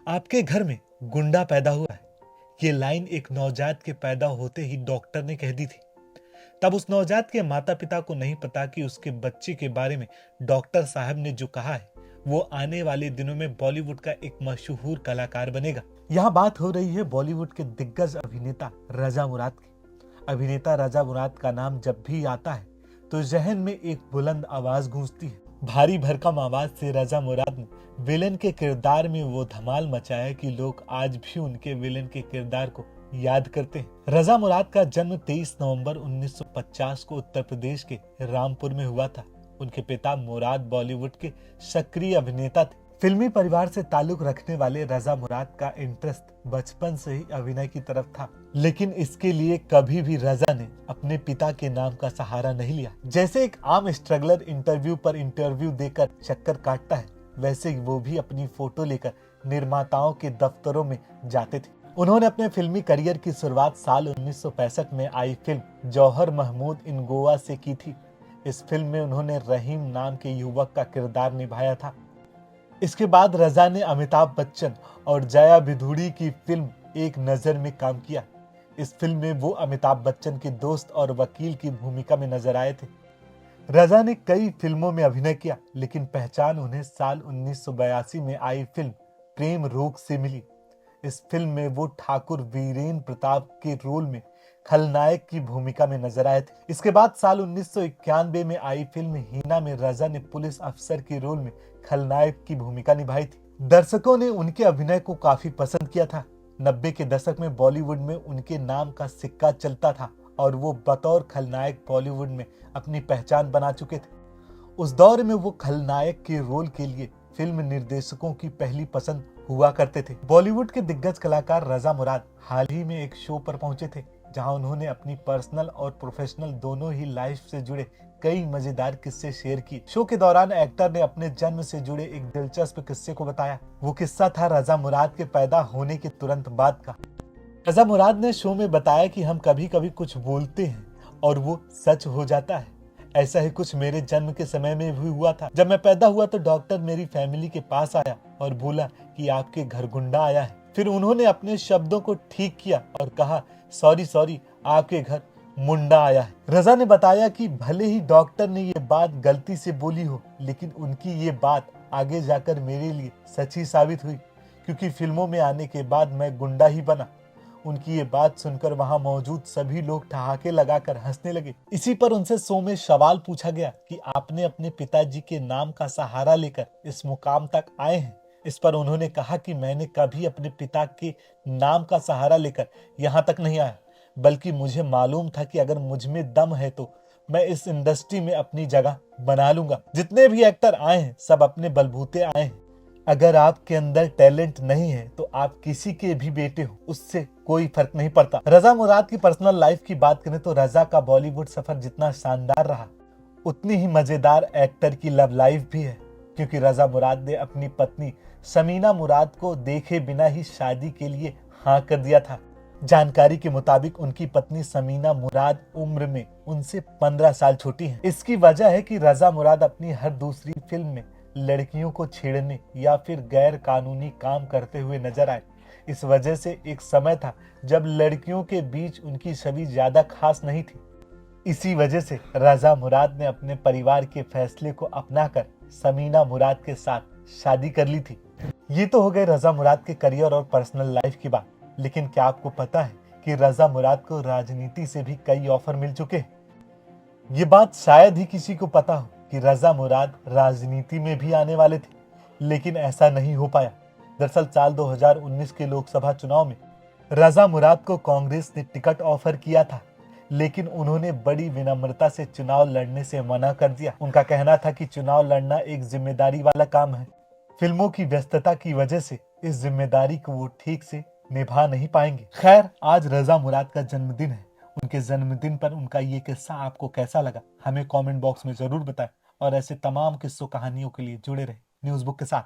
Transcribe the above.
आपके घर में गुंडा पैदा हुआ है। ये लाइन एक नवजात के पैदा होते ही डॉक्टर ने कह दी थी। तब उस नवजात के माता पिता को नहीं पता कि उसके बच्चे के बारे में डॉक्टर साहब ने जो कहा है वो आने वाले दिनों में बॉलीवुड का एक मशहूर कलाकार बनेगा। यहाँ बात हो रही है बॉलीवुड के दिग्गज अभिनेता रजा मुराद की। अभिनेता रजा मुराद का नाम जब भी आता है तो जहन में एक बुलंद आवाज गूंजती है। भारी भरकम आवाज से रजा मुराद ने विलेन के किरदार में वो धमाल मचाया कि लोग आज भी उनके विलेन के किरदार को याद करते हैं। रजा मुराद का जन्म 23 नवंबर 1950 को उत्तर प्रदेश के रामपुर में हुआ था। उनके पिता मुराद बॉलीवुड के सक्रिय अभिनेता थे। फिल्मी परिवार से ताल्लुक रखने वाले रजा मुराद का इंटरेस्ट बचपन से ही अभिनय की तरफ था, लेकिन इसके लिए कभी भी रजा ने अपने पिता के नाम का सहारा नहीं लिया। जैसे एक आम स्ट्रगलर इंटरव्यू पर इंटरव्यू देकर चक्कर काटता है, वैसे वो भी अपनी फोटो लेकर निर्माताओं के दफ्तरों में जाते थे। उन्होंने अपने फिल्मी करियर की शुरुआत साल 1965 में आई फिल्म जौहर महमूद इन गोवा से की थी। इस फिल्म में उन्होंने रहीम नाम के युवक का किरदार निभाया था। इसके बाद रजा ने अमिताभ बच्चन और जया भिदुड़ी की फिल्म एक नजर में काम किया। इस फिल्म में वो अमिताभ बच्चन के दोस्त और वकील की भूमिका में नजर आए थे। रजा ने कई फिल्मों में अभिनय किया, लेकिन पहचान उन्हें साल 1982 में आई फिल्म प्रेम रोग से मिली। इस फिल्म में वो ठाकुर वीरेंद्र प्रताप के रोल में खलनायक की भूमिका में नजर आए थे। इसके बाद साल 1991 में आई फिल्म हीना में रजा ने पुलिस अफसर के रोल में खलनायक की भूमिका निभाई थी। दर्शकों ने उनके अभिनय को काफी पसंद किया था। 90 के दशक में बॉलीवुड में उनके नाम का सिक्का चलता था और वो बतौर खलनायक बॉलीवुड में अपनी पहचान बना चुके थे। उस दौर में वो खलनायक के रोल के लिए फिल्म निर्देशकों की पहली पसंद हुआ करते थे। बॉलीवुड के दिग्गज कलाकार रजा मुराद हाल ही में एक शो पर पहुंचे थे, जहां उन्होंने अपनी पर्सनल और प्रोफेशनल दोनों ही लाइफ से जुड़े कई मजेदार किस्से शेयर किए। शो के दौरान एक्टर ने अपने जन्म से जुड़े एक दिलचस्प किस्से को बताया। वो किस्सा था रजा मुराद के पैदा होने के तुरंत बाद का। रजा मुराद ने शो में बताया कि हम कभी कभी कुछ बोलते हैं और वो सच हो जाता है। ऐसा ही कुछ मेरे जन्म के समय में भी हुआ था। जब मैं पैदा हुआ तो डॉक्टर मेरी फैमिली के पास आया और बोला कि आपके घर गुंडा आया है। फिर उन्होंने अपने शब्दों को ठीक किया और कहा सॉरी आपके घर मुंडा आया है। रजा ने बताया कि भले ही डॉक्टर ने ये बात गलती से बोली हो, लेकिन उनकी ये बात आगे जाकर मेरे लिए सच ही साबित हुई, क्योंकि फिल्मों में आने के बाद मैं गुंडा ही बना। उनकी ये बात सुनकर वहां मौजूद सभी लोग ठहाके लगाकर हंसने लगे। इसी पर उनसे शो में सवाल पूछा गया कि आपने अपने पिताजी के नाम का सहारा लेकर इस मुकाम तक आए हैं। इस पर उन्होंने कहा कि मैंने कभी अपने पिता के नाम का सहारा लेकर यहाँ तक नहीं आया, बल्कि मुझे मालूम था कि अगर मुझ में दम है तो मैं इस इंडस्ट्री में अपनी जगह बना लूंगा। जितने भी एक्टर आए हैं सब अपने बलबूते आए हैं। अगर आपके अंदर टैलेंट नहीं है तो आप किसी के भी बेटे हो, उससे कोई फर्क नहीं पड़ता। रजा मुराद की पर्सनल लाइफ की बात करें तो रजा का बॉलीवुड सफर जितना शानदार रहा, उतनी ही मजेदार एक्टर की लव लाइफ भी है, क्योंकि रजा मुराद ने अपनी पत्नी समीना मुराद को देखे बिना ही शादी के लिए हाँ कर दिया था। जानकारी के मुताबिक उनकी पत्नी समीना मुराद उम्र में उनसे 15 साल छोटी हैं। इसकी वजह है कि रजा मुराद अपनी हर दूसरी फिल्म में लड़कियों को छेड़ने या फिर गैर कानूनी काम करते हुए नजर आए। इस वजह से एक समय था जब लड़कियों के बीच उनकी छवि ज्यादा खास नहीं थी। इसी वजह से रजा मुराद ने अपने परिवार के फैसले को अपनाकर समीना मुराद के साथ शादी कर ली थी। ये तो हो गए रजा मुराद के करियर और पर्सनल लाइफ की बात, लेकिन क्या आपको पता है कि रजा मुराद को राजनीति से भी कई ऑफर मिल चुके हैं? ये बात शायद ही किसी को पता हो कि रजा मुराद राजनीति में भी आने वाले थे, लेकिन ऐसा नहीं हो पाया। दरअसल साल 2019 के लोकसभा चुनाव में रजा मुराद को कांग्रेस ने टिकट ऑफर किया था, लेकिन उन्होंने बड़ी विनम्रता से चुनाव लड़ने से मना कर दिया। उनका कहना था कि चुनाव लड़ना एक जिम्मेदारी वाला काम है। फिल्मों की व्यस्तता की वजह से इस जिम्मेदारी को वो ठीक से निभा नहीं पाएंगे। खैर, आज रजा मुराद का जन्मदिन है। उनके जन्मदिन पर उनका ये किस्सा आपको कैसा लगा, हमें कमेंट बॉक्स में जरूर बताएं और ऐसे तमाम किस्सों कहानियों के लिए जुड़े रहे न्यूज़ बुक के साथ।